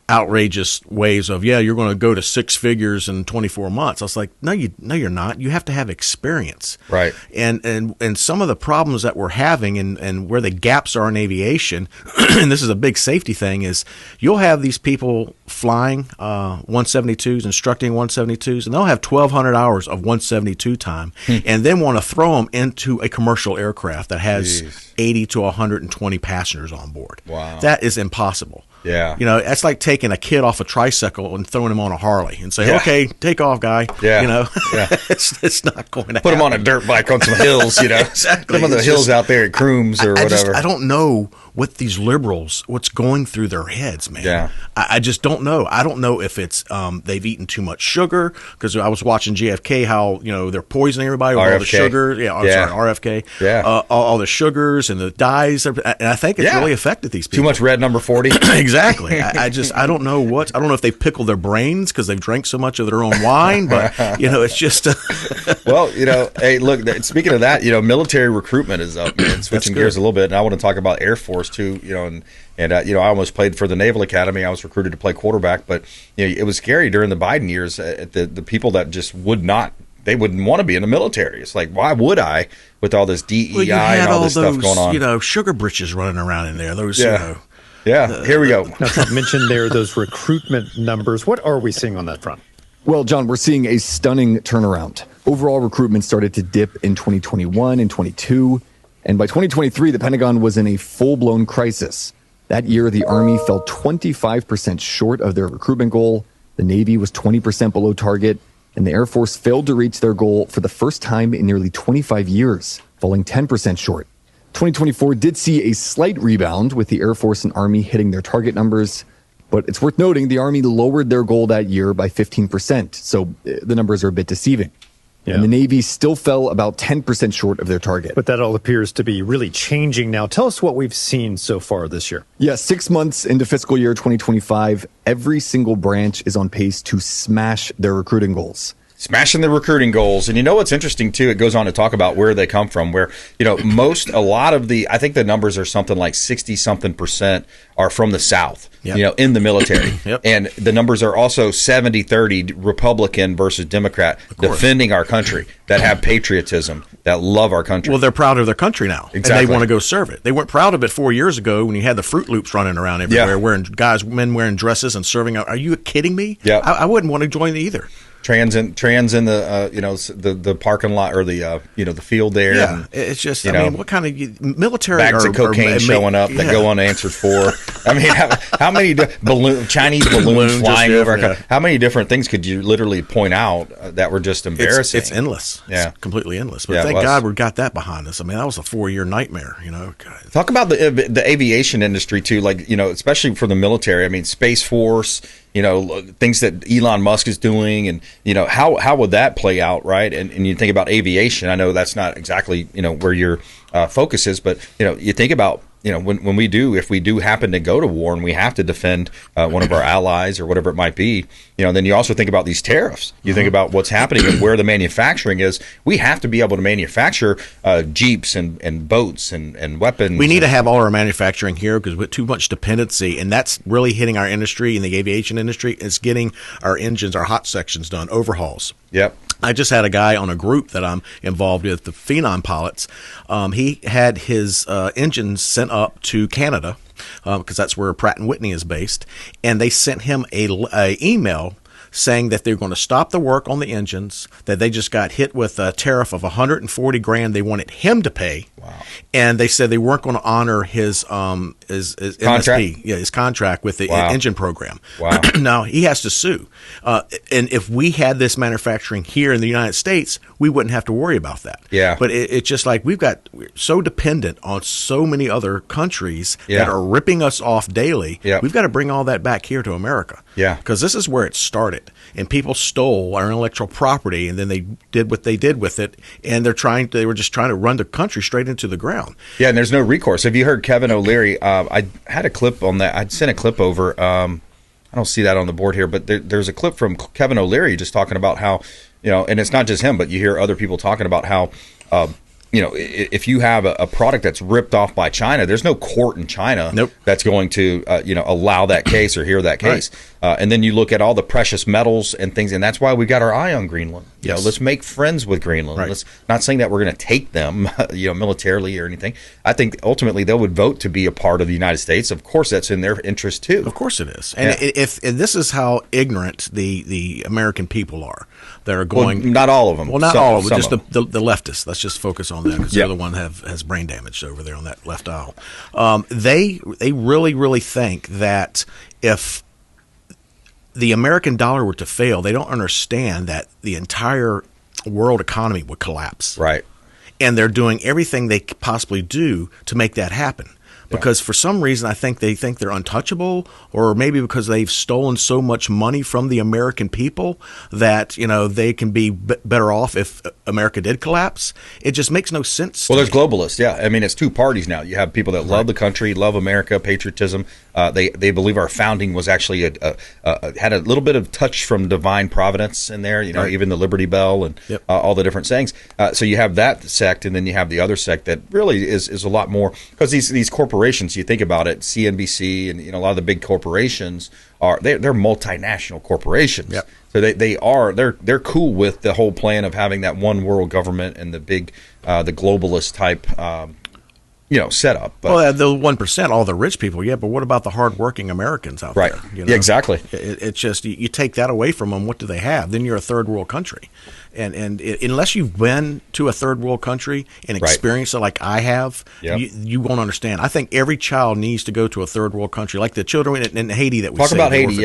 [SPEAKER 9] outrageous ways of, you're going to go to six figures in 24 months. I was like, no, you're not. You have to have experience.
[SPEAKER 1] Right.
[SPEAKER 9] And some of the problems that we're having and where the gaps are in aviation, and this is a big safety thing, is you'll have these people flying 172s, instructing 172s, and they'll have 1,200 hours of 172 time and then want to throw them into a commercial aircraft that has 80 to 120 passengers on board.
[SPEAKER 1] Wow.
[SPEAKER 9] That is impossible.
[SPEAKER 1] Yeah.
[SPEAKER 9] That's like taking a kid off a tricycle and throwing him on a Harley and say, okay, take off, guy.
[SPEAKER 1] Yeah.
[SPEAKER 9] It's not going to
[SPEAKER 1] Put him on a dirt bike on some hills,
[SPEAKER 9] Exactly.
[SPEAKER 1] Put him on the hills out there at Crooms or whatever.
[SPEAKER 9] I don't know what these liberals, what's going through their heads, man.
[SPEAKER 1] Yeah.
[SPEAKER 9] I just don't know. I don't know if it's they've eaten too much sugar, because I was watching JFK, how, they're poisoning everybody with all the sugar. Sorry, RFK.
[SPEAKER 1] Yeah.
[SPEAKER 9] All the sugars and the dyes. And I think it's really affected these people.
[SPEAKER 1] Too much red number 40.
[SPEAKER 9] Exactly. I don't know I don't know if they pickle their brains because they've drank so much of their own wine, but it's just.
[SPEAKER 1] Well, hey, look. Speaking of that, military recruitment is up. Man. Switching gears a little bit, and I want to talk about Air Force too. And I almost played for the Naval Academy. I was recruited to play quarterback, but it was scary during the Biden years. The people that just wouldn't want to be in the military. It's like, why would I, with all this DEI and all this stuff going on?
[SPEAKER 9] Sugar britches running around in there. Those,
[SPEAKER 1] here we go.
[SPEAKER 10] Now, Trump mentioned there those recruitment numbers. What are we seeing on that front?
[SPEAKER 11] Well, John, we're seeing a stunning turnaround. Overall recruitment started to dip in 2021 and 22, and by 2023, the Pentagon was in a full-blown crisis. That year, the Army fell 25% short of their recruitment goal, the Navy was 20% below target, and the Air Force failed to reach their goal for the first time in nearly 25 years, falling 10% short. 2024 did see a slight rebound, with the Air Force and Army hitting their target numbers. But it's worth noting the Army lowered their goal that year by 15%, so the numbers are a bit deceiving. Yeah. And the Navy still fell about 10% short of their target.
[SPEAKER 10] But that all appears to be really changing now. Tell us what we've seen so far this year.
[SPEAKER 11] Yeah, 6 months into fiscal year 2025, every single branch is on pace to smash their recruiting goals.
[SPEAKER 1] Smashing the recruiting goals. And what's interesting, too, it goes on to talk about where they come from, where, I think the numbers are something like 60-something% are from the South, in the military. And the numbers are also 70-30 Republican versus Democrat, defending our country, that have patriotism, that love our country.
[SPEAKER 9] Well, they're proud of their country now.
[SPEAKER 1] Exactly.
[SPEAKER 9] And they want to go serve it. They weren't proud of it 4 years ago when you had the Fruit Loops running around everywhere, men wearing dresses and serving. Are you kidding me?
[SPEAKER 1] Yeah.
[SPEAKER 9] I wouldn't want to join either.
[SPEAKER 1] Trans in the the parking lot or the the field there.
[SPEAKER 9] Yeah,
[SPEAKER 1] and,
[SPEAKER 9] it's just what kind of military
[SPEAKER 1] bags of cocaine showing up that go unanswered for. I mean, how many Chinese balloons flying over? Yeah. How many different things could you literally point out that were just embarrassing?
[SPEAKER 9] It's endless.
[SPEAKER 1] Yeah,
[SPEAKER 9] it's completely endless. But thank God we got that behind us. I mean, that was a 4-year nightmare. God.
[SPEAKER 1] Talk about the aviation industry too, especially for the military. I mean, Space Force. Things that Elon Musk is doing, and how would that play out, right? And you think about aviation. I know that's not exactly where your focus is, but you think about when if we do happen to go to war and we have to defend one of our allies or whatever it might be, then you also think about these tariffs. You think about what's happening and where the manufacturing is. We have to be able to manufacture Jeeps and boats and weapons.
[SPEAKER 9] We need to have all our manufacturing here because with too much dependency, and that's really hitting our industry in the aviation industry. It's getting our engines, our hot sections done, overhauls.
[SPEAKER 1] Yep.
[SPEAKER 9] I just had a guy on a group that I'm involved with, the Phenom pilots. He had his engines sent up to Canada because that's where Pratt & Whitney is based, and they sent him a email saying that they're going to stop the work on the engines, that they just got hit with a tariff of $140,000 they wanted him to pay.
[SPEAKER 1] Wow.
[SPEAKER 9] And they said they weren't going to honor his
[SPEAKER 1] contract?
[SPEAKER 9] MSP, his contract with the engine program.
[SPEAKER 1] Wow.
[SPEAKER 9] Now he has to sue. And if we had this manufacturing here in the United States, we wouldn't have to worry about that.
[SPEAKER 1] Yeah.
[SPEAKER 9] But it's just like we're so dependent on so many other countries that are ripping us off daily.
[SPEAKER 1] Yeah.
[SPEAKER 9] We've got to bring all that back here to America.
[SPEAKER 1] Yeah.
[SPEAKER 9] Because this is where it started. And people stole our intellectual property, and then they did what they did with it, and they were just trying to run the country straight into the ground.
[SPEAKER 1] Yeah, and there's no recourse. Have you heard Kevin O'Leary? I had a clip on that. I'd sent a clip over. I don't see that on the board here, but there's a clip from Kevin O'Leary just talking about how, and it's not just him, but you hear other people talking about how, if you have a product that's ripped off by China, there's no court in China that's going to, allow that case or hear that case. Right. And then you look at all the precious metals and things, and that's why we got our eye on Greenland.
[SPEAKER 9] Yes.
[SPEAKER 1] Let's make friends with Greenland.
[SPEAKER 9] Right.
[SPEAKER 1] Let's not saying that we're going to take them, militarily or anything. I think ultimately they would vote to be a part of the United States. Of course, that's in their interest too.
[SPEAKER 9] Of course it is. And if this is how ignorant the American people are, they're going.
[SPEAKER 1] Well, not all of them.
[SPEAKER 9] Well, not all of them. Just the leftists. Let's just focus on them because they're the one has brain damage over there on that left aisle. They really, really think that if the American dollar were to fail, they don't understand that the entire world economy would collapse.
[SPEAKER 1] Right.
[SPEAKER 9] And they're doing everything they could possibly do to make that happen. Because for some reason, I think they think they're untouchable, or maybe because they've stolen so much money from the American people that, they can be better off if America did collapse. It just makes no sense.
[SPEAKER 1] Well, there's globalists. Yeah. I mean, it's two parties now. You have people that love the country, love America, patriotism. They believe our founding was actually had a little bit of touch from divine providence in there, even the Liberty Bell and all the different sayings. So you have that sect, and then you have the other sect that really is a lot more, because these corporations, you think about it, CNBC and a lot of the big corporations they're multinational corporations. Yep. So they're cool with the whole plan of having that one world government and the big the globalist type setup. But,
[SPEAKER 9] well, the 1%, all the rich people, but what about the hardworking Americans out there?
[SPEAKER 1] Yeah, exactly.
[SPEAKER 9] It's just you take that away from them, what do they have? Then you're a third world country. And unless you've been to a third world country and experienced it like I have, you won't understand. I think every child needs to go to a third world country, like the children in Haiti that we saved.
[SPEAKER 1] Talk about Haiti,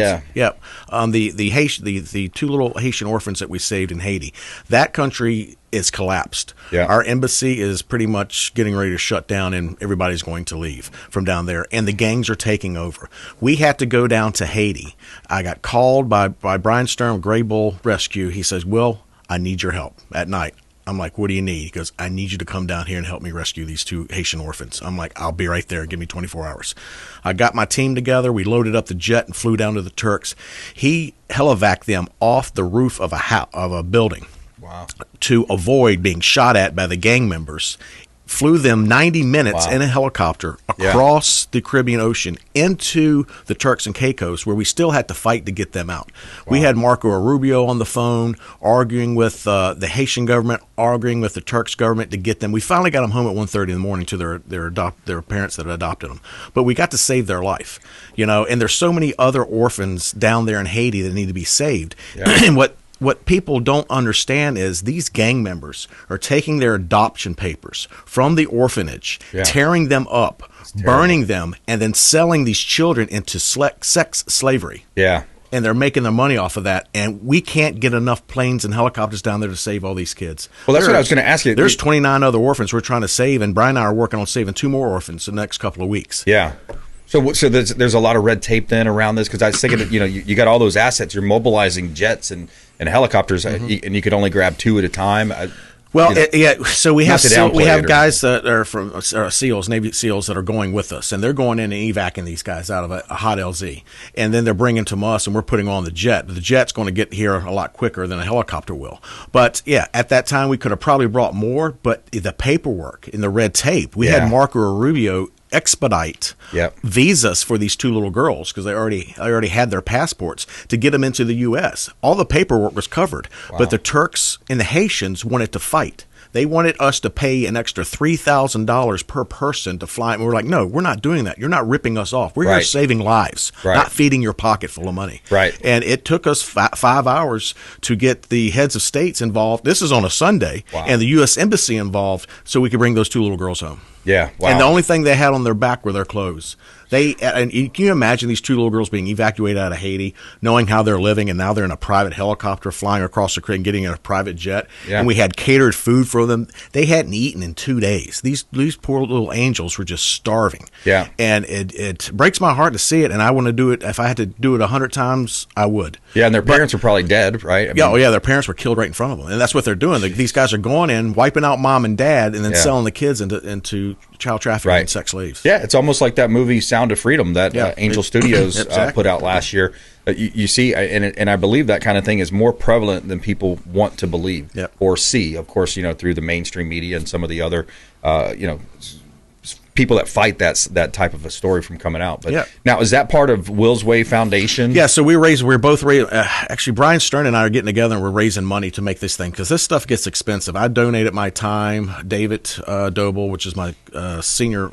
[SPEAKER 9] the two little Haitian orphans that we saved in Haiti. That country is collapsed.
[SPEAKER 1] Yeah.
[SPEAKER 9] Our embassy is pretty much getting ready to shut down, and everybody's going to leave from down there, and the gangs are taking over. We had to go down to Haiti. I got called by Brian Stern of Gray Bull Rescue. He says, Will, I need your help at night. I'm like, what do you need? He goes, I need you to come down here and help me rescue these two Haitian orphans. I'm like, I'll be right there. Give me 24 hours. I got my team together. We loaded up the jet and flew down to the Turks. He helivaced them off the roof of a building.
[SPEAKER 1] Wow. To
[SPEAKER 9] avoid being shot at by the gang members. Flew them 90 minutes in a helicopter across the Caribbean Ocean into the Turks and Caicos, where we still had to fight to get them out. Wow. We had Marco Rubio on the phone arguing with the Haitian government, arguing with the Turks government to get them. We finally got them home at 1:30 in the morning to their parents that had adopted them. But we got to save their life, and there's so many other orphans down there in Haiti that need to be saved. Yeah. And what people don't understand is these gang members are taking their adoption papers from the orphanage, tearing them up, burning them, and then selling these children into sex slavery.
[SPEAKER 1] Yeah.
[SPEAKER 9] And they're making their money off of that. And we can't get enough planes and helicopters down there to save all these kids.
[SPEAKER 1] Well, that's what I was going to ask you.
[SPEAKER 9] There's 29 other orphans we're trying to save, and Brian and I are working on saving 2 more orphans in the next couple of weeks.
[SPEAKER 1] Yeah. So there's a lot of red tape then around this, because I was thinking that you got all those assets, you're mobilizing jets and helicopters, and you could only grab 2 at a time.
[SPEAKER 9] Well, so we have
[SPEAKER 1] later.
[SPEAKER 9] guys that are from SEALs, Navy SEAls that are going with us, and they're going in and evacing these guys out of a hot LZ, and then they're bringing them to us, and we're putting on the jet. The jet's going to get here a lot quicker than a helicopter will. But yeah, at that time we could have probably brought more, but the paperwork and the red tape, we had Marco Rubio expedite visas for these two little girls because they already had their passports to get them into the U.S. All the paperwork was covered, but the Turks and the Haitians wanted to fight. They wanted us to pay an extra $3,000 per person to fly. And we're like, no, we're not doing that. You're not ripping us off. We're here saving lives, not feeding your pocket full of money. Right. And it took us 5 hours to get the heads of states involved. This is on a Sunday, and the U.S. Embassy involved so we could bring those two little girls home.
[SPEAKER 1] Yeah. Wow.
[SPEAKER 9] And the only thing they had on their back were their clothes. And can you imagine these two little girls being evacuated out of Haiti, knowing how they're living, and now they're in a private helicopter flying across the Caribbean, getting in a private jet, and we had catered food for them. They hadn't eaten in 2 days. These poor little angels were just starving. Yeah. And it breaks my heart to see it, and I want to do it. If I had to do it 100 times, I would.
[SPEAKER 1] Yeah, and their parents were probably dead, right?
[SPEAKER 9] Their parents were killed right in front of them, and that's what they're doing. These guys are going in, wiping out mom and dad, and then selling the kids into child trafficking and sex slaves.
[SPEAKER 1] Yeah, it's almost like that movie Sound of Freedom that Angel Studios put out last year. You see, and I believe that kind of thing is more prevalent than people want to believe or see. Of course, through the mainstream media and some of the other, people that fight that type of a story from coming out. But now, is that part of Will's Way Foundation?
[SPEAKER 9] Yeah, so we're both actually, Brian Stern and I are getting together and we're raising money to make this thing because this stuff gets expensive. I donated my time. David Dobel, which is my senior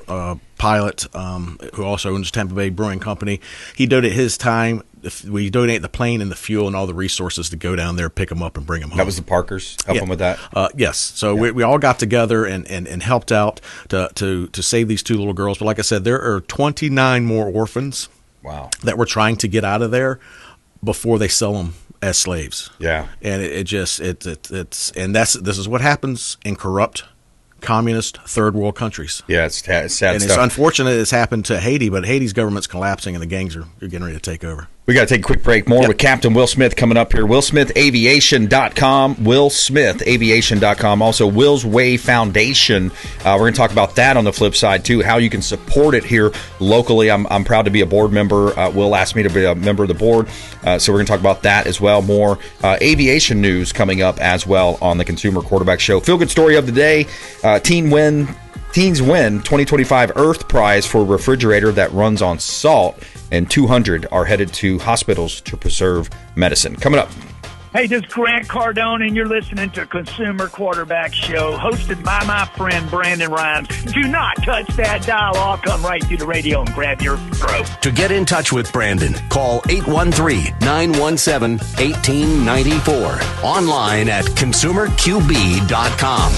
[SPEAKER 9] pilot, who also owns Tampa Bay Brewing Company, he donated his time. We donate the plane and the fuel and all the resources to go down there, pick them up, and bring them home.
[SPEAKER 1] That was the Parkers help them with that?
[SPEAKER 9] Yes. So we all got together and helped out to save these two little girls. But like I said, there are 29 more orphans that we're trying to get out of there before they sell them as slaves. Yeah. And this is what happens in corrupt communist third world countries.
[SPEAKER 1] Yeah, it's sad
[SPEAKER 9] and
[SPEAKER 1] stuff.
[SPEAKER 9] It's unfortunate it's happened to Haiti, but Haiti's government's collapsing and the gangs are getting ready to take over.
[SPEAKER 1] We got to take a quick break. More with Captain Will Smith coming up here. WillSmithAviation.com. WillSmithAviation.com. Also, Will's Way Foundation. We're going to talk about that on the flip side, too, how you can support it here locally. I'm proud to be a board member. Will asked me to be a member of the board, so we're going to talk about that as well. More aviation news coming up as well on the Consumer Quarterback Show. Feel-good story of the day. Teens win 2025 Earth Prize for a refrigerator that runs on salt, and 200 are headed to hospitals to preserve medicine. Coming up.
[SPEAKER 12] Hey, this is Grant Cardone, and you're listening to Consumer Quarterback Show, hosted by my friend Brandon Rhymes. Do not touch that dial. I'll come right through the radio and grab your throat.
[SPEAKER 2] To get in touch with Brandon, call 813-917-1894. Online at consumerqb.com.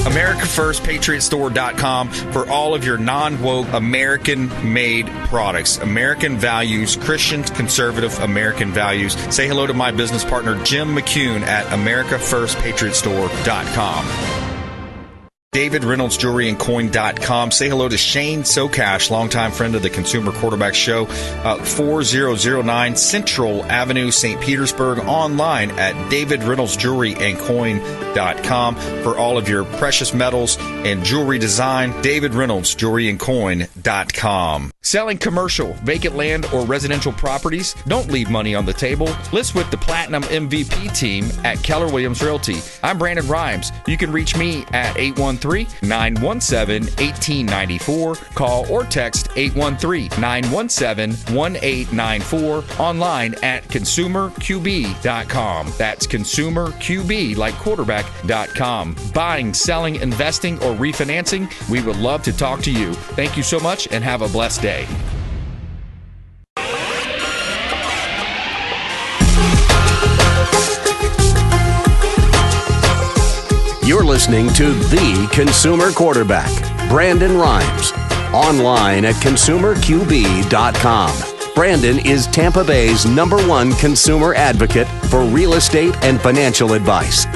[SPEAKER 1] AmericaFirstPatriotStore.com for all of your non-woke American-made products. American values, Christian, conservative American values. Say hello to my business partner, Jim McCune at AmericaFirstPatriotStore.com. DavidReynoldsJewelryandCoin.com. Say hello to Shane Socash, longtime friend of the Consumer Quarterback Show, 4009 Central Avenue, St. Petersburg. Online at DavidReynoldsJewelryandCoin.com for all of your precious metals and jewelry design. DavidReynoldsJewelryandCoin.com. Selling commercial, vacant land, or residential properties? Don't leave money on the table. List with the Platinum MVP team at Keller Williams Realty. I'm Brandon Rhymes. You can reach me at 813-917-1894. Call or text 813-917-1894. Online at consumerqb.com. That's consumerqb, like quarterback.com. Buying, selling, investing, or refinancing, we would love to talk to you. Thank you so much and have a blessed day.
[SPEAKER 2] You're listening to The Consumer Quarterback, Brandon Rhymes. Online at consumerqb.com. Brandon is Tampa Bay's #1 consumer advocate for real estate and financial advice.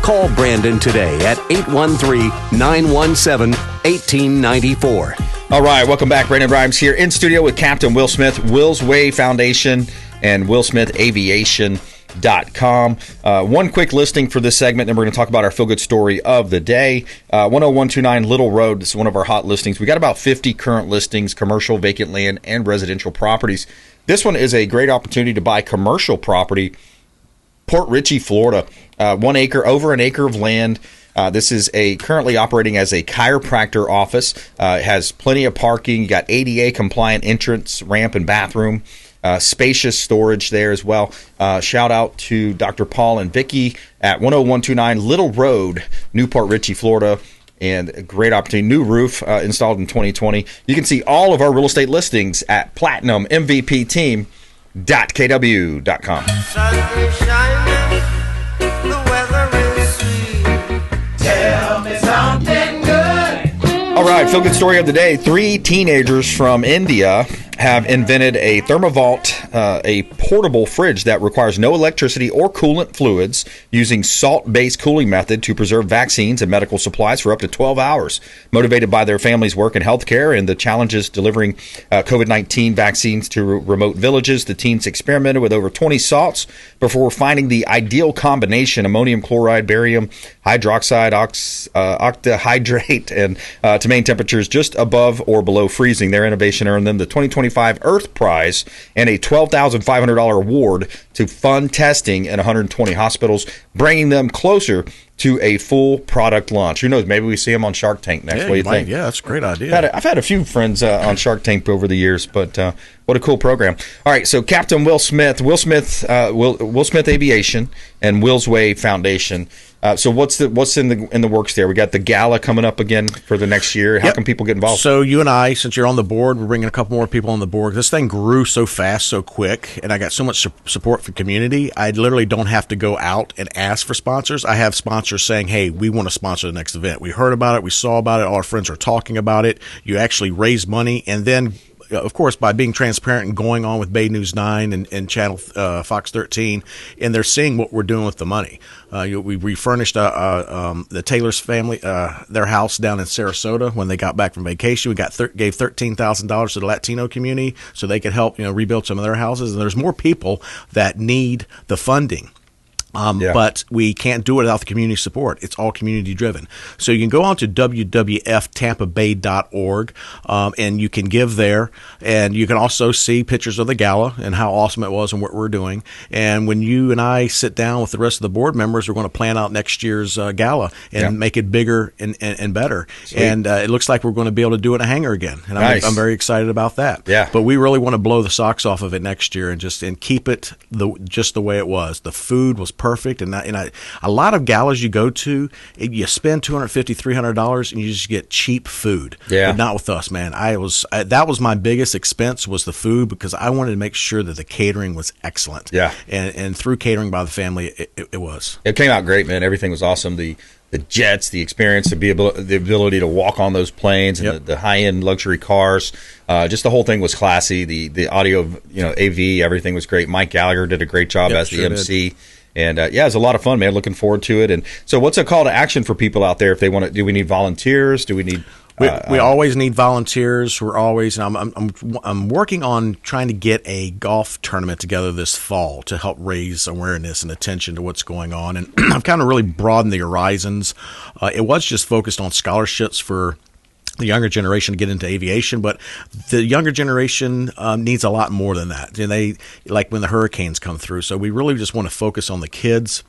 [SPEAKER 2] Call Brandon today at 813-917-1894.
[SPEAKER 1] All right, welcome back. Brandon Rhymes here in studio with Captain Will Smith, Will's Way Foundation, and Will Smith Aviation. com. One quick listing for this segment, then we're going to talk about our feel-good story of the day. 10129 Little Road, this is one of our hot listings. We got about 50 current listings, commercial, vacant land, and residential properties. This one is a great opportunity to buy commercial property. Port Richey, Florida, 1 acre, over an acre of land. This is currently operating as a chiropractor office. It has plenty of parking. You got ADA compliant entrance, ramp, and bathroom. Spacious storage there as well. Shout out to Dr. Paul and Vicky at 10129 Little Road, Newport Richey, Florida. And a great opportunity. New roof installed in 2020. You can see all of our real estate listings at platinummvpteam.kw.com.
[SPEAKER 3] Tell me something good.
[SPEAKER 1] All right, feel good story of the day. 3 teenagers from India have invented a Thermovault, a portable fridge that requires no electricity or coolant fluids, using salt-based cooling method to preserve vaccines and medical supplies for up to 12 hours. Motivated by their family's work in healthcare and the challenges delivering COVID-19 vaccines to remote villages, the teens experimented with over 20 salts before finding the ideal combination: ammonium chloride, barium hydroxide, octahydrate, and to maintain temperatures just above or below freezing. Their innovation earned them the 2025 Earth Prize and a $12,500 award to fund testing in 120 hospitals, bringing them closer to a full product launch. Who knows? Maybe we see them on Shark Tank next. What do you think?
[SPEAKER 9] Yeah, that's a great idea.
[SPEAKER 1] I've had a few friends on Shark Tank over the years, but what a cool program. All right, so Captain Will Smith Aviation, and Will's Way Foundation. So what's in the works there? We got the gala coming up again for the next year. How can people get involved?
[SPEAKER 9] So you and I, since you're on the board, we're bringing a couple more people on the board. This thing grew so fast, so quick, and I got so much support from the community. I literally don't have to go out and ask for sponsors. I have sponsors saying, hey, we want to sponsor the next event. We heard about it. We saw about it. All our friends are talking about it. You actually raise money, and then of course, by being transparent and going on with Bay News 9 and Channel Fox 13, and they're seeing what we're doing with the money. We refurnished the Taylor's family, their house down in Sarasota when they got back from vacation. We gave $13,000 to the Latino community so they could help rebuild some of their houses. And there's more people that need the funding. But we can't do it without the community support. It's all community driven. So you can go on to wwf.tampabay.org and you can give there. And you can also see pictures of the gala and how awesome it was and what we're doing. And when you and I sit down with the rest of the board members, we're going to plan out next year's gala and make it bigger and better. Sweet. And it looks like we're going to be able to do it in a hangar again. And I'm very excited about that. Yeah. But we really want to blow the socks off of it next year and keep it just the way it was. The food was perfect, and a lot of galas you go to, you spend $250, $300, and you just get cheap food. Yeah, but not with us, man. That was my biggest expense, was the food, because I wanted to make sure that the catering was excellent. Yeah, and through catering by the family, it was. It came out great, man. Everything was awesome. The jets, the experience, the ability to walk on those planes, and the high-end luxury cars. Just the whole thing was classy. The audio, AV, everything was great. Mike Gallagher did a great job as the MC. And it was a lot of fun, man. Looking forward to it. And so, what's a call to action for people out there if they want to? Do we need volunteers? Do we need? We always need volunteers. We're always. I'm working on trying to get a golf tournament together this fall to help raise awareness and attention to what's going on. And I've kind of really broadened the horizons. It was just focused on scholarships for the younger generation to get into aviation, but the younger generation needs a lot more than that. And they, like when the hurricanes come through. So we really just want to focus on the kids,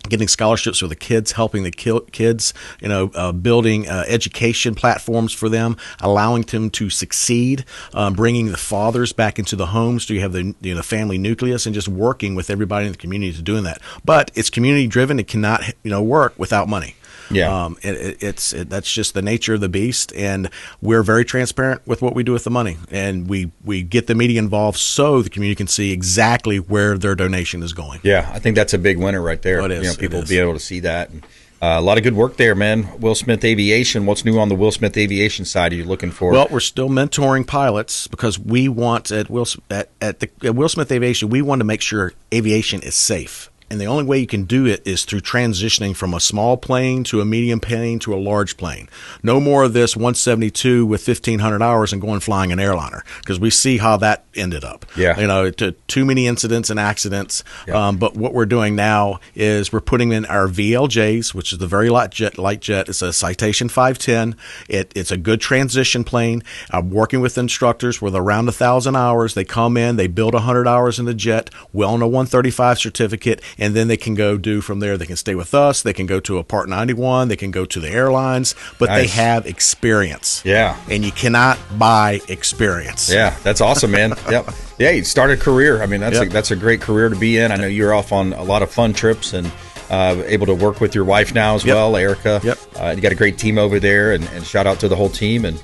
[SPEAKER 9] getting scholarships for the kids, helping the kids, building education platforms for them, allowing them to succeed, bringing the fathers back into the homes so you have the family nucleus, and just working with everybody in the community to doing that. But it's community driven. It cannot work without money. Yeah, that's just the nature of the beast, and we're very transparent with what we do with the money, and we get the media involved so the community can see exactly where their donation is going. Yeah, I think that's a big winner right there. Oh, it is. People will be able to see that. And, a lot of good work there, man. Will Smith Aviation. What's new on the Will Smith Aviation side? Are you looking for? Well, we're still mentoring pilots because we want at Will Smith Aviation, we want to make sure aviation is safe. And the only way you can do it is through transitioning from a small plane to a medium plane to a large plane. No more of this 172 with 1,500 hours and going flying an airliner, because we see how that ended up.
[SPEAKER 1] Yeah.
[SPEAKER 9] You know, too many incidents and accidents.
[SPEAKER 1] Yeah.
[SPEAKER 9] But what we're doing now is we're putting in our VLJs, which is the very light jet. It's a Citation 510. It's a good transition plane. I'm working with instructors with around 1,000 hours. They come in, they build 100 hours in the jet, well on a 135 certificate, and then they can go do from there. They can stay with us. They can go to a Part 91. They can go to the airlines, but
[SPEAKER 1] Nice.
[SPEAKER 9] they have experience.
[SPEAKER 1] Yeah.
[SPEAKER 9] And you cannot buy experience.
[SPEAKER 1] Yeah, that's awesome, man. Yep. Yeah, you started a career. I mean, that's a great career to be in. I know you're off on a lot of fun trips and able to work with your wife now as well, Erica.
[SPEAKER 9] Yep.
[SPEAKER 1] You got a great team over there, and shout out to the whole team, and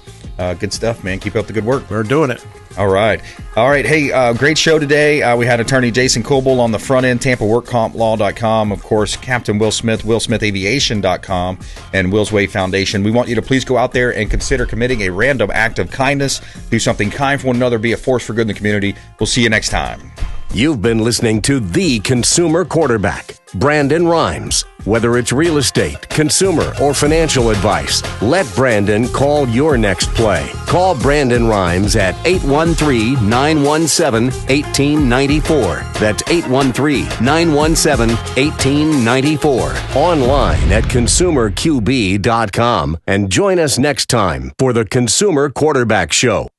[SPEAKER 1] good stuff, man. Keep up the good work.
[SPEAKER 9] We're doing it.
[SPEAKER 1] All right. Hey, great show today. We had Attorney Jason Kobal on the front end, TampaWorkCompLaw.com. Of course, Captain Will Smith, WillSmithAviation.com, and Will's Way Foundation. We want you to please go out there and consider committing a random act of kindness. Do something kind for one another. Be a force for good in the community. We'll see you next time.
[SPEAKER 2] You've been listening to The Consumer Quarterback, Brandon Rimes. Whether it's real estate, consumer, or financial advice, let Brandon call your next play. Call Brandon Rimes at 813-917-1894. That's 813-917-1894. Online at consumerqb.com. And join us next time for The Consumer Quarterback Show.